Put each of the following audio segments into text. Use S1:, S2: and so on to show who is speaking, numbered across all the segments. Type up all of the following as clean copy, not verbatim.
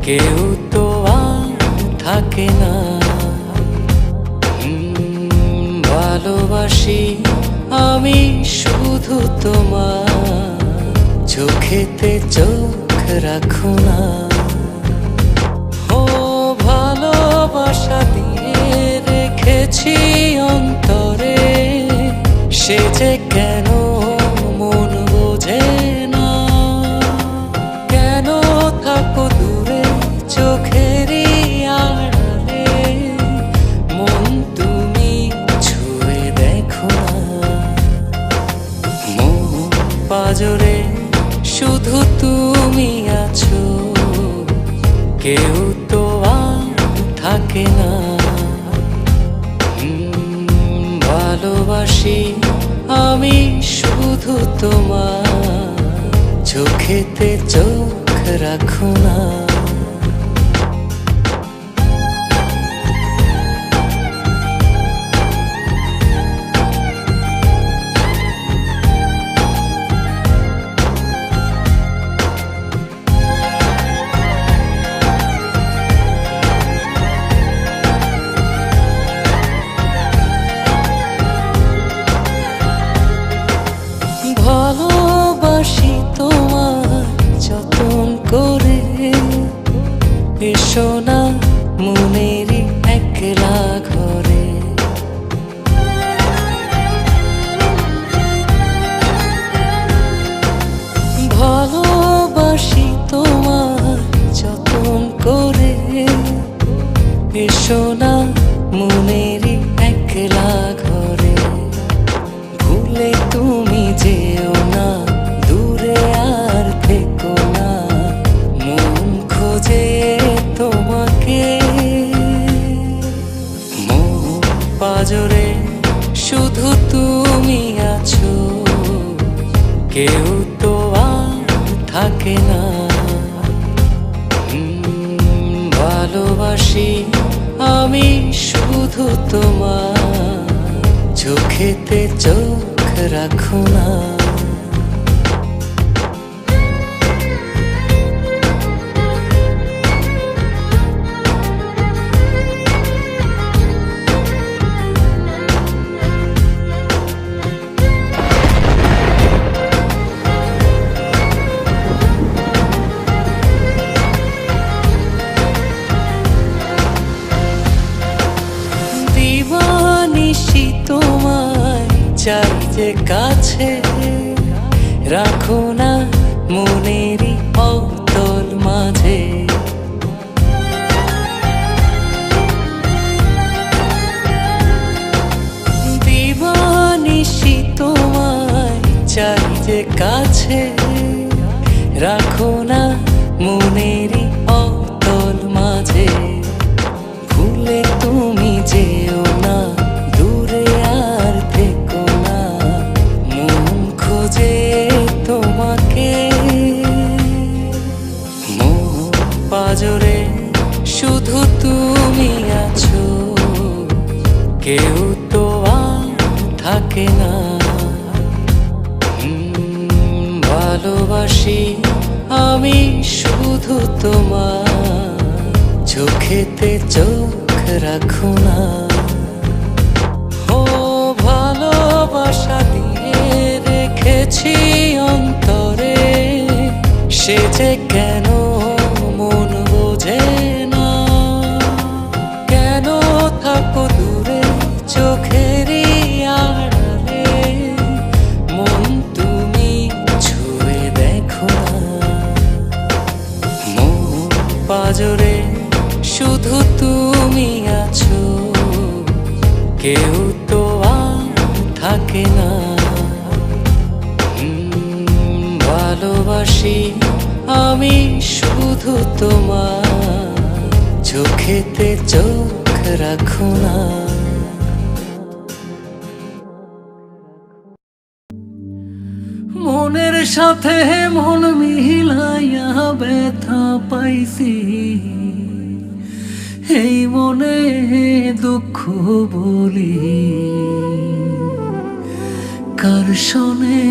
S1: কেউ তো আর থাকে না। ভালোবাসি আমি শুধু তোমার, চোখেতে চোখ রাখো না। ও ভালোবাসা দিয়ে রেখেছি অন্তরে, সে যে কেন মন বোঝে না। কেন থাকো দূরে চোখেরই আড়ালে, মন তুমি ছুঁয়ে দেখো না। মন পাজরে শুধু তুমি আছো, কেউ তো আর থাকে না। ভালোবাসি আমি শুধু তোমার, চোখেতে চোখ রাখো না। ভালোবাসি তোমার যতন করে, এসো না মনেরই একলা ঘরে। ভালোবাসি তোমার যতন করে, এসো না মনেরই একলা ঘরে। ভুলে তুমি যেও না, দূরে আর থেকো না, মন খোঁজে তোমাকে। মন পাজরে শুধু তুমি আছো, কেউ তো আর থাকে না। ভালোবাসি আমি শুধু তোমার, চোখেতে চোখ রাখো না। দিবানিশি তোমায় চাই যে কাছে, রাখো না মনেরই অতল মাঝে। দিবানিশি তোমায় চাই যে কাছে, রাখো না মনেরই অতল মাঝে। ভুলে তুমি যেও না, দূরে আর থেকো না, মন খোঁজে তোমাকে। মন পাজরে শুধু তুমি আছো, কেউ তো আর থাকে না। ভালোবাসি আমি শুধু তোমার, চোখেতে চোখ রাখো না। ও ভালোবাসা দিয়ে রেখেছি অন্তরে, সে যে কেন মন বোঝে না। কেন থাকো দূরে চোখেরই আড়ালে, মন তুমি ছুঁয়ে দেখো না। মন পাজরে শুধু তুমি আছো, কেউ তো আর থাকে না। ভালোবাসি আমি শুধু তোমার, চোখেতে চোখ রাখো না। মনের সাথে মন মিলাইয়া ব্যথা পাইছি, এই মনে দুঃখ বলি কার শোনে।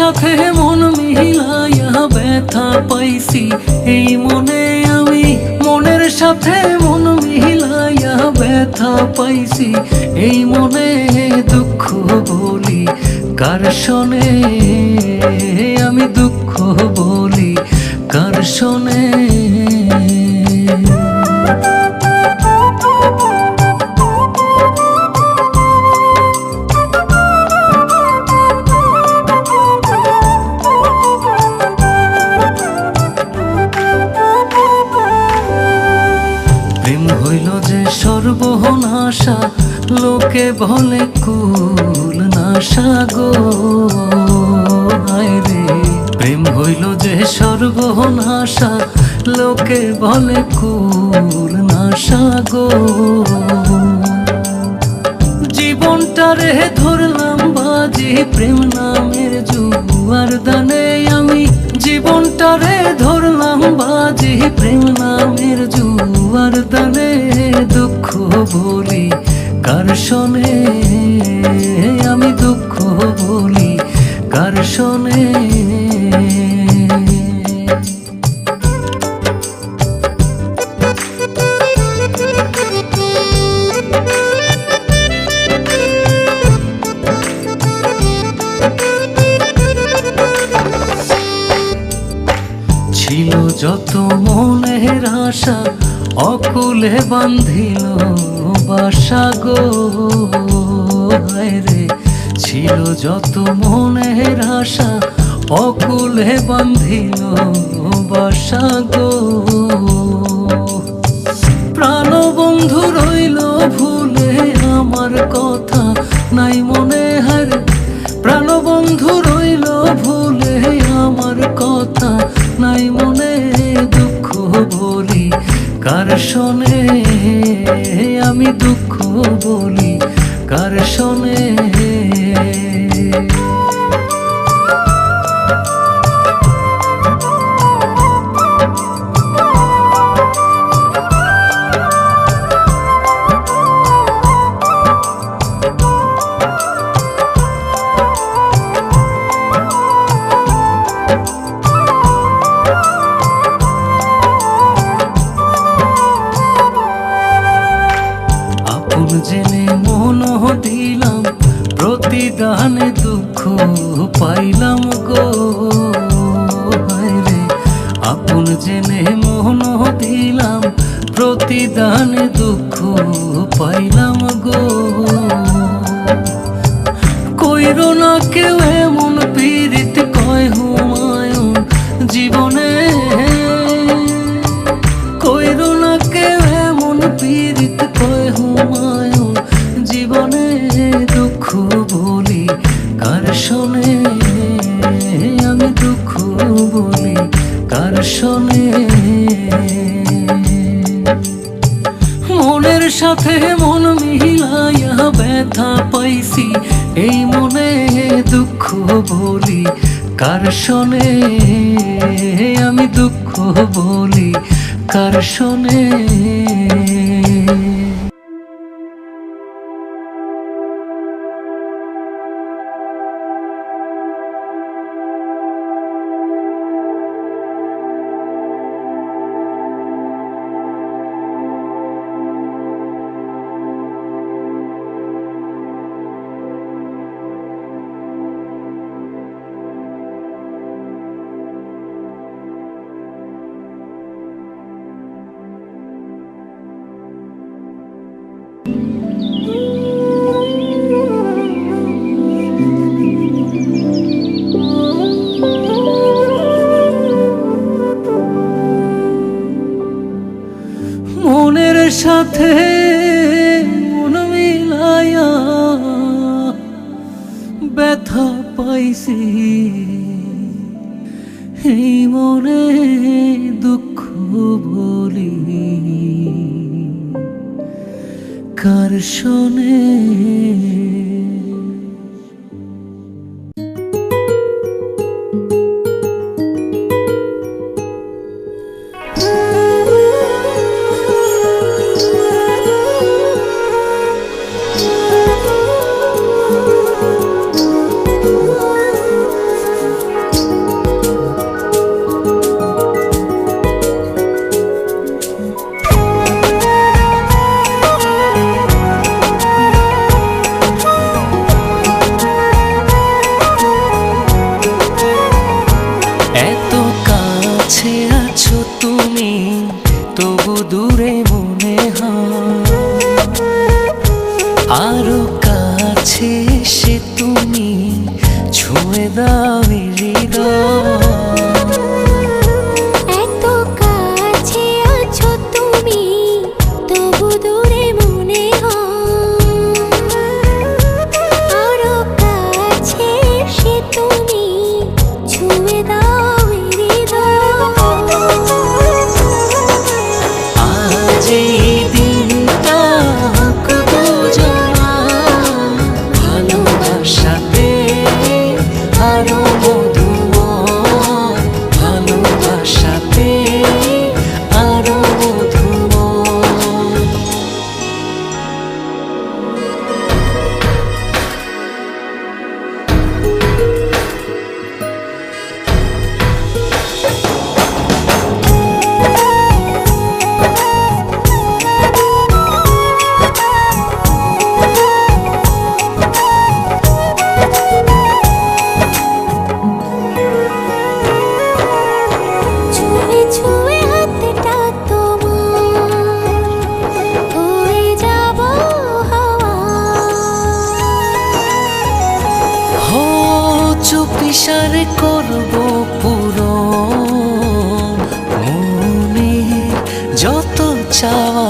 S1: সাথে মন মিলাইয়া ব্যথা পাইছি এই মনে আমি, মনের সাথে মন মিলাইয়া ব্যথা পাইছি এই মনে, দুঃখ বলি কার শোনে, আমি দুঃখ বলি কার শোনে। প্রেম হইল যে সর্বনাশা, লোকে বলে কুল নাশা গো, হায় রে। প্রেম হইল যে সর্বনাশা, লোকে বলে কুল নাশা গো। জীবনটারে ধরলাম বাজি প্রেম নামের জুয়ার দানে আমি, জীবনটারে ধরলাম বাজি প্রেম নামের জুয়ার দানে, দুঃখ বলি কার শোনে, আমি দুঃখ বলি কার শোনে। ছিল যত মনের আশা, অকুলে বান্ধিল বাসা গো, হায় রে। ছিল যত মনের আশা, অকুলে বান্ধিল বাসা গো। প্রাণ বন্ধু রইল ভুলে আমার কথা নাই মনে, হায়। প্রাণ বন্ধু রইল ভুলে আমার কথা নাই মনে, দুঃখ বলি কার শোনে, আমি দুঃখ বলি কার শোনে। জেনে মন দিলাম প্রতিদানে দুঃখ পাইলাম গো, হায় রে। আপন জেনে মন দিলাম প্রতিদানে দুঃখ পাইলাম গো। কইরো না কেউ এমন পীড়িত কয় হুমায়ুন জীবনে, কইরো না কেউ এমন পীড়িত কয় হুমায়ুন জীবনে, দুঃখ বলি কার শোনে, আমি দুঃখ বলি কার শোনে। মনের সাথে মন মিলাইয়া ব্যথা পাইছি এই মনে, দুঃখ বলি কার শোনে, আমি দুঃখ বলি কার শোনে। মনের সাথে মন মিলাইয়া ব্যথা পাইছি এই মনে, দুঃখ বলি কার শোনে। দূরে মনে হয়। আরো কাছে এসে তুমি ছুঁয়ে দাও হৃদয়।
S2: এত কাছে আছো তুমি তবু দূরে মনে হয়। আরো কাছে এসে তুমি ছুঁয়ে দাও হৃদয়।
S1: আজ এই দিনটা দুজনা ভালোবাসাতে আরো মধুময়, ভালোবাসাতে আরো মধুময়।
S2: ছুঁয়ে ছুঁয়ে হাতটা তোমার হয়ে যাব হাওয়া।
S1: হো চুপিসারে করবো পুরো মনে যত চাওয়া।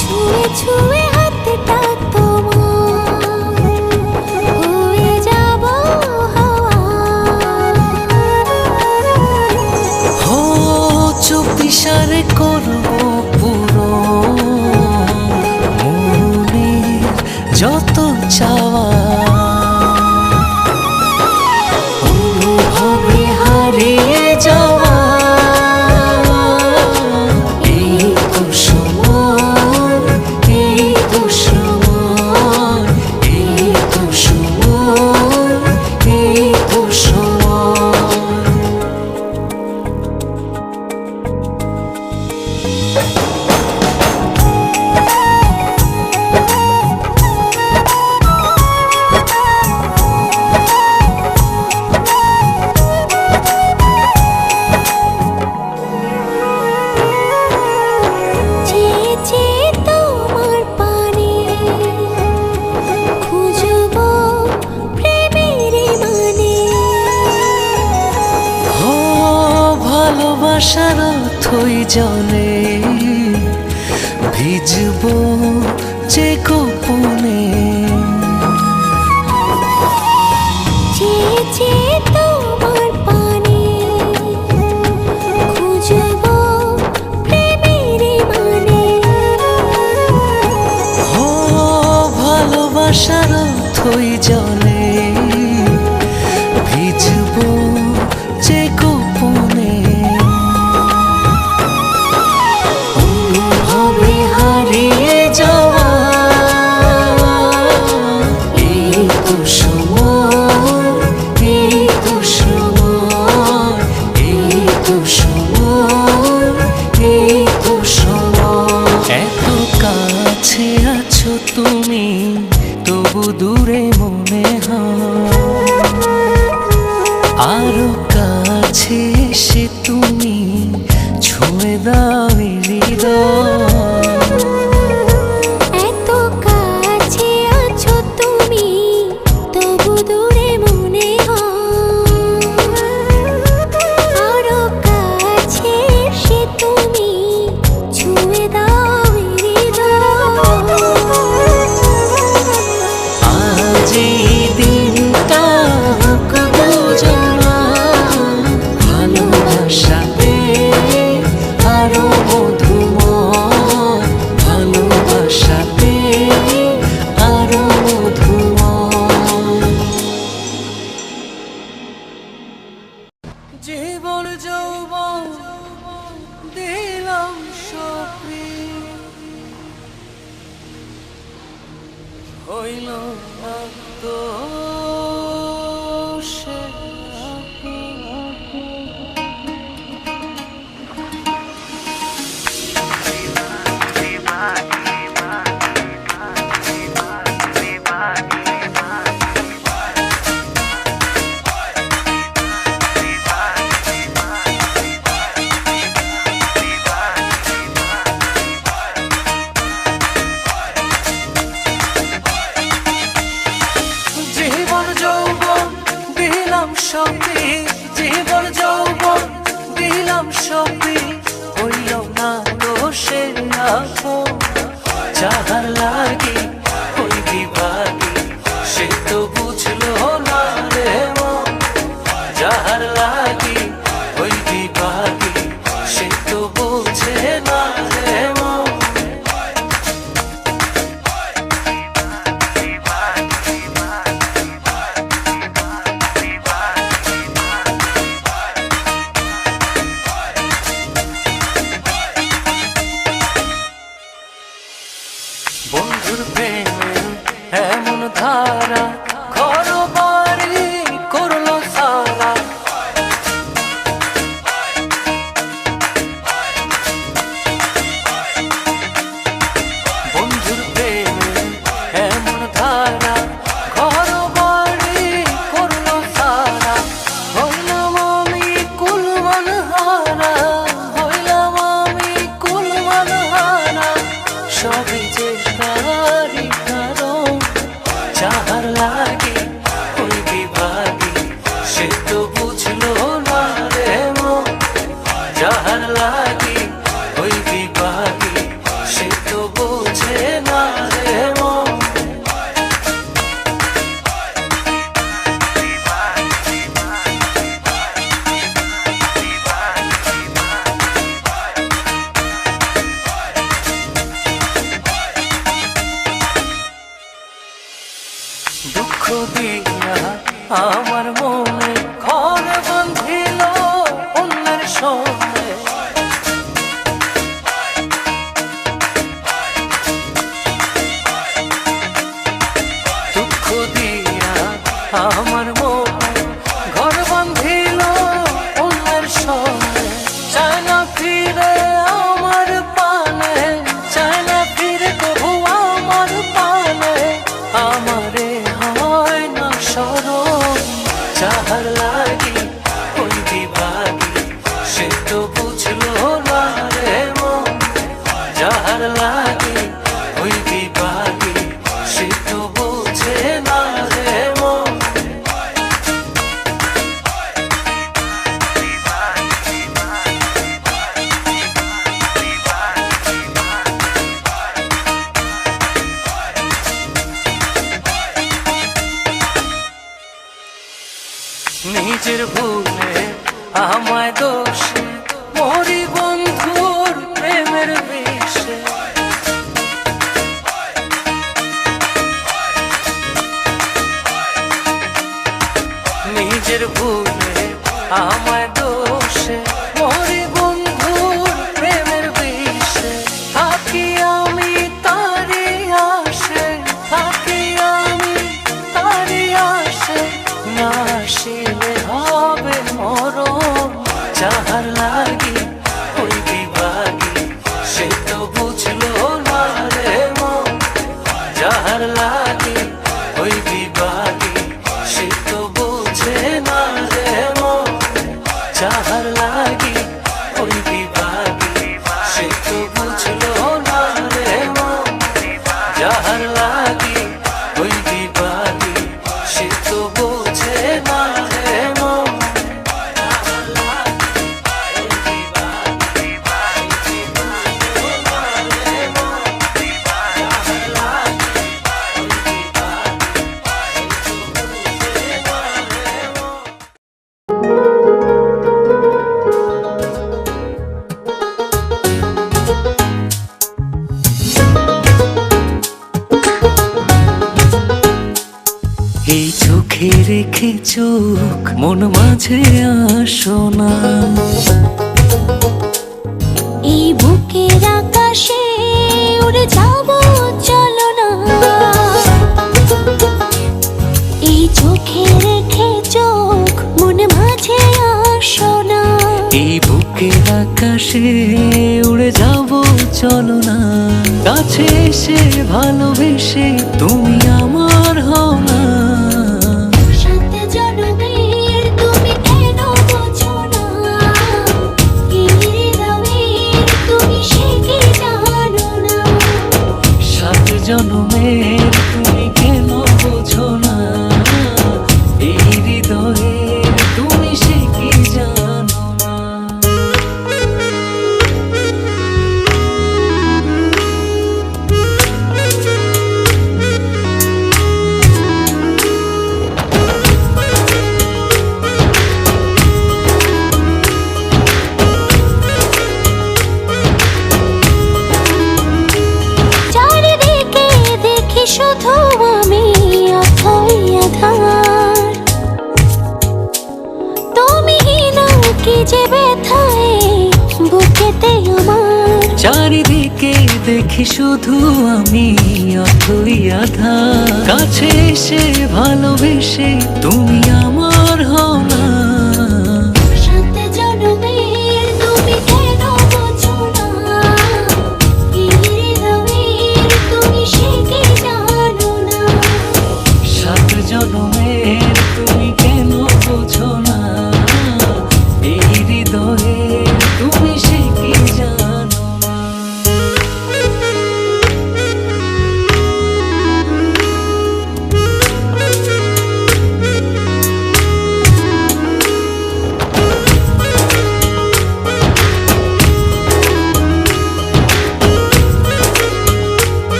S2: ছুঁয়ে ছুঁয়ে হাতটা তোমার হয়ে যাব হাওয়া।
S1: হো চুপিসারে করবো পুরো মনে যত চাওয়া। অনুভবে হারিয়ে যাওয়া এই তো সময়, এই তো সময়, এই তো সময়, এই তো সময়।
S2: চেয়ে চেয়ে তোমার পানে খুঁজবো প্রেমের মানে।
S1: ও ভালোবাসার অথই জলে ভিজবো যে গোপনে।
S2: চেয়ে চেয়ে তোমার পানে খুঁজবো প্রেমের মানে।
S1: ও ভালোবাসার অথই জলে ভিজবো যে গোপনে। অনুভবে হারিয়ে যাওয়া এই তো সময়, এই তো সময়, এই তো সময়, এই তো সময়। এত কাছে আছো তুমি তবু দূরে মনে হয়। আরো কাছে এসে তুমি ছুঁয়ে দাও হৃদয়।
S2: এত কাছে আছো তুমি তবু দূরে মনে হয়। আরো কাছে এসে তুমি ছুঁয়ে দাও হৃদয়।
S1: আজ এই দিনটা দুজনা ভালোবাসাতে আরো মধুময়, ভালোবাসাতে আরো মধুময়। জীবন যৌবন দিলাম সপরি হইল না তো সে সপি হইল না দোষে আপন যাহার লাগি ওই বিভাগী সে তো বুঝলো না রে মন যাহার লাগি ওই বিভাগী সে তো বুঝে না রে মন বন্ধুর প্রেমে এমন ধারা ঘর বাড়ি করলো সারা বন্ধুর প্রেমে এমন ধারা ঘর বাড়ি করলো সারা হইলাম আমি কুলমান হারা হইলাম আমি কুলমান হারা সবই যে তারি কারণ যাহার লাগে ওই বিভাগী সে তো বুঝলো না রে মন যাহার লাগে ওই বিভাগী সে তো বুঝে না রে মন দুঃখ দিয়া আমার মনে ঘর বাঁধিল অন্যের সঙ্গে দুঃখ দিয়া আমার মনে ঘর বাঁধিল অন্যের সঙ্গে চায় না ফিরে আমার পানে চায় না ফিরে কবু আমার পানে আমারে হয় না স্মরণ যাহার লাগি ওই বিভাগী সে তো বুঝলো না রে মন যাহার লাগি ওই বিভাগী সে তো বুঝে না রে মন নিজের ভুলে আমায় দোষে মরি বন্ধুর প্রেমের বিষে নিজের ভুলে আমায় দোষে মরি বন্ধুর প্রেমের বিষে থাকি আমি তারি আসে থাকি আমি তারি আসে না আসিলে হবে মরণ যাহার লাগি ওই বিভাগী সে তো বুঝলো না রে মন যাহার লাগি ওই বিভাগী সে তো বুঝে না রে মন যাহার লাগি ওই বিভাগী সে তো বুঝলো না রে মন যাহার লাগি ওই বিভাগী সে তো বুঝে না রে মন এই চোখে রেখে চোখ মন মাঝে আসো না
S2: এই বুকের আকাশে উড়ে যাব চলো না এই চোখে রেখে চোখ মন মাঝে আসো না
S1: এই বুকের আকাশে উড়ে যাব চলো না কাছে এসে ভালোবেসে তুমি আমার হও না
S2: সাত জনমের তুমি কেন বোঝো না এই হৃদয়ের তুমি সে কি জানো না
S1: সাত জনমের তুমি কেন বোঝো না এই হৃদয়ের তুমি সে কি জানো না দেখি শুধু আমি অথই আধা। কাছে এসে ভালোবেসে তুমি আমার হও না।
S2: সাত জনমের তুমি কেন বোঝো না? এই হৃদয়ের তুমি সে কি জানো না?
S1: সাত জনমের তুমি কেন বোঝো না? এই হৃদয়ে তুমি সে কি জানো না?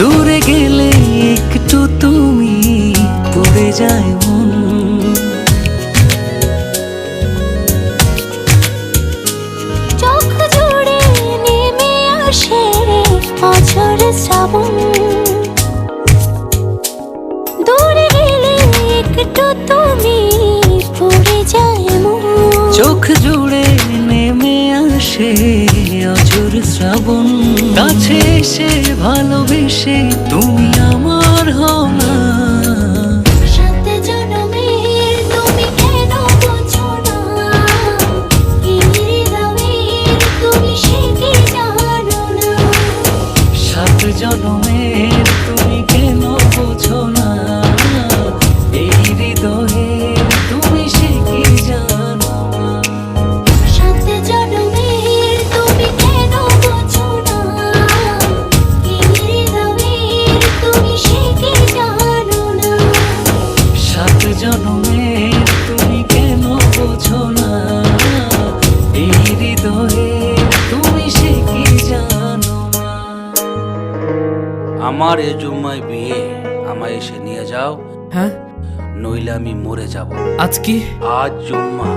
S1: দূরে গেলে একটু তুমি পড়ে যায় মন।
S2: চোখ জুড়ে নেমে আসে অঝোর শ্রাবণ। দূরে গেলে একটু তুমি পড়ে যায় মন।
S1: চোখ জুড়ে নেমে আসে অঝোর শ্রাবণ। কাছে এসে ভালোবেসে তুমি আমার হও না।
S2: সাত জনমের তুমি কেন বোঝো না? এই হৃদয়ের তুমি সে কি জানো না?
S1: সাত জনমের তুমি কেন বোঝো না? এই হৃদয়ে তুমি সে কি জানো না?
S2: সাত জনমের তুমি কেন বোঝো না? এই হৃদয়ের তুমি সে কি জানো না?
S1: সাত জনমের তুমি কেন বোঝো না? এই হৃদয়ে তুমি সে কি জানো না?
S3: আমার এ জুম্মায় বিয়ে, আমায় এসে নিয়ে যাও,
S4: হ্যাঁ
S3: নইলে আমি মরে যাব।
S4: আজ কি?
S3: আজ জুম্মা।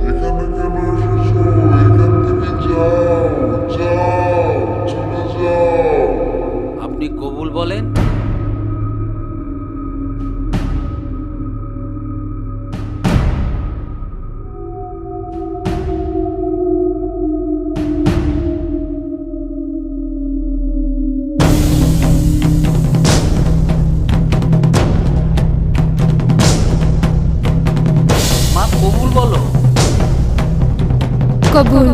S5: এখানে কেন এসেছো? এখান থেকে যাও, যাও, চলে যাও।
S3: আপনি কবুল বলেন। মা কবুল বলো।
S4: কবুল।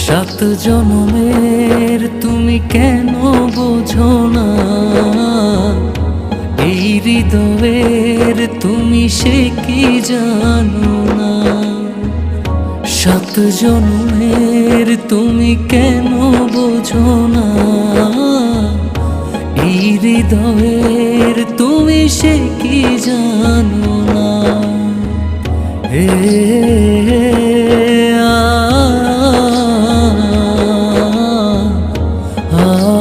S1: সাত জনমের তুমি কেন বোঝো না? এই হৃদয়ের তুমি সে কি জানো না? সাত জনমের তুমি কেন বোঝো না? এই হৃদয়ের তুমি সে কি জানো না? এ আ আ